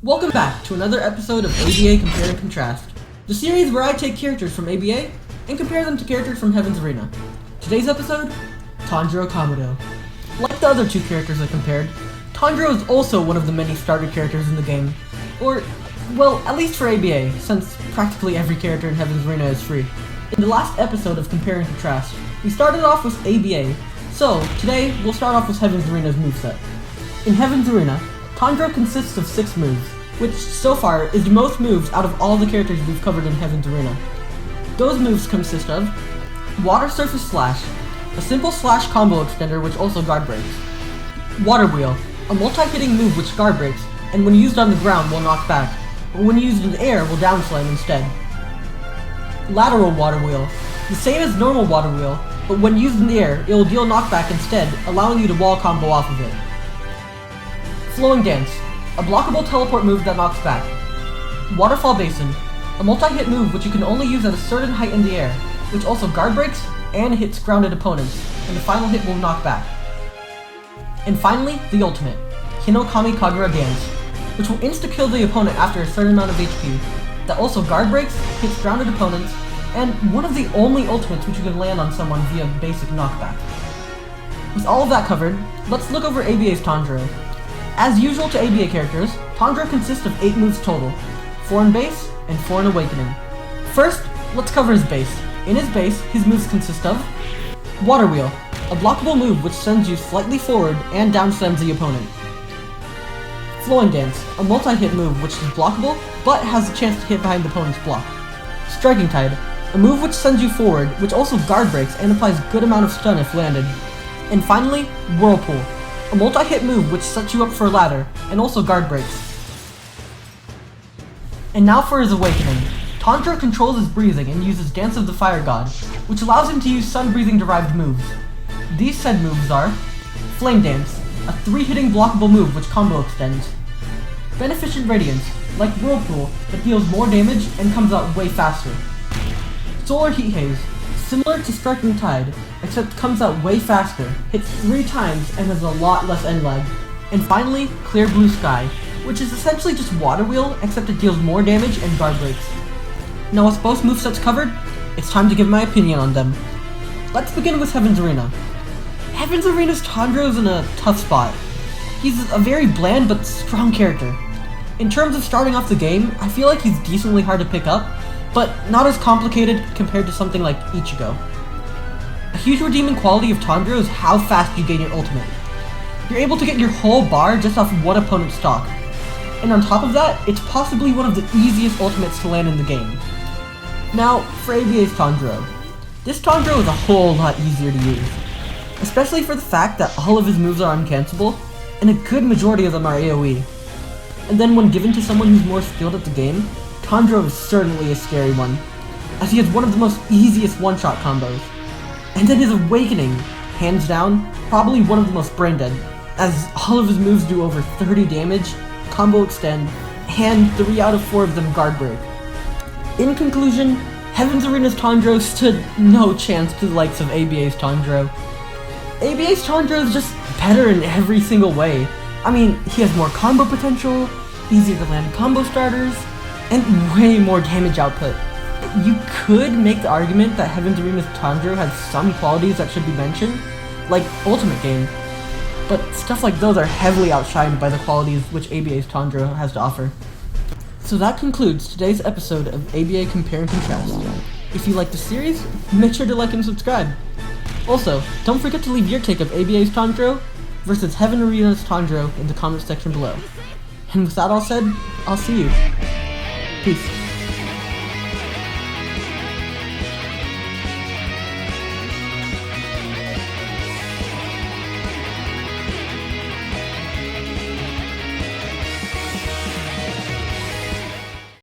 Welcome back to another episode of ABA Compare and Contrast, the series where I take characters from ABA and compare them to characters from Heaven's Arena. Today's episode, Tanjiro Kamado. Like the other two characters I compared, Tanjiro is also one of the many starter characters in the game, or, well, at least for ABA, since practically every character in Heaven's Arena is free. In the last episode of Compare and Contrast, we started off with ABA, so today we'll start off with Heaven's Arena's moveset. In Heaven's Arena, Tanjiro consists of 6 moves, which so far is the most moves out of all the characters we've covered in Heaven's Arena. Those moves consist of Water Surface Slash, a simple slash combo extender which also guard breaks. Water Wheel, a multi-hitting move which guard breaks, and when used on the ground will knock back, but when used in the air will down slam instead. Lateral Water Wheel, the same as normal Water Wheel, but when used in the air, it will deal knockback instead, allowing you to wall combo off of it. Flowing Dance, a blockable teleport move that knocks back. Waterfall Basin, a multi-hit move which you can only use at a certain height in the air, which also guard breaks and hits grounded opponents, and the final hit will knock back. And finally, the ultimate, Hinokami Kagura Dance, which will insta-kill the opponent after a certain amount of HP, that also guard breaks, hits grounded opponents, and one of the only ultimates which you can land on someone via basic knockback. With all of that covered, let's look over ABA's Tanjiro. As usual to ABA characters, Tanjiro consists of 8 moves total, 4 in base, and 4 in awakening. First, let's cover his base. In his base, his moves consist of Water Wheel, a blockable move which sends you slightly forward and down slams the opponent. Flowing Dance, a multi-hit move which is blockable, but has a chance to hit behind the opponent's block. Striking Tide, a move which sends you forward, which also guard breaks and applies good amount of stun if landed. And finally, Whirlpool, a multi-hit move which sets you up for a ladder, and also guard breaks. And now for his awakening. Tanjiro controls his breathing and uses Dance of the Fire God, which allows him to use sun-breathing derived moves. These said moves are Flame Dance, a 3-hitting blockable move which combo extends. Beneficent Radiance, like Whirlpool, but deals more damage and comes out way faster. Solar Heat Haze, similar to Striking Tide, except comes out way faster, hits 3 times and has a lot less end lag. And finally, Clear Blue Sky, which is essentially just Water Wheel, except it deals more damage and guard breaks. Now with both movesets covered, it's time to give my opinion on them. Let's begin with Heaven's Arena. Heaven's Arena's Tanjiro is in a tough spot. He's a very bland but strong character. In terms of starting off the game, I feel like he's decently hard to pick up, but not as complicated compared to something like Ichigo. A huge redeeming quality of Tanjiro is how fast you gain your ultimate. You're able to get your whole bar just off one opponent's stock. And on top of that, it's possibly one of the easiest ultimates to land in the game. Now, for ABA's Tanjiro. This Tanjiro is a whole lot easier to use, especially for the fact that all of his moves are uncancelable, and a good majority of them are AoE. And then when given to someone who's more skilled at the game, Tanjiro is certainly a scary one, as he has one of the most easiest one-shot combos. And then his awakening, hands down, probably one of the most brain-dead, as all of his moves do over 30 damage, combo extend, and 3 out of 4 of them guard break. In conclusion, Heaven's Arena's Tanjiro stood no chance to the likes of ABA's Tanjiro. ABA's Tanjiro is just better in every single way. I mean, he has more combo potential, easier to land combo starters, and way more damage output. You could make the argument that Heaven's Arena's Tanjiro has some qualities that should be mentioned, like Ultimate Game, but stuff like those are heavily outshined by the qualities which ABA's Tanjiro has to offer. So that concludes today's episode of ABA Compare and Contrast. If you like the series, make sure to like and subscribe. Also, don't forget to leave your take of ABA's Tanjiro versus Heaven Arena's Tanjiro in the comment section below. And with that all said, I'll see you. Peace.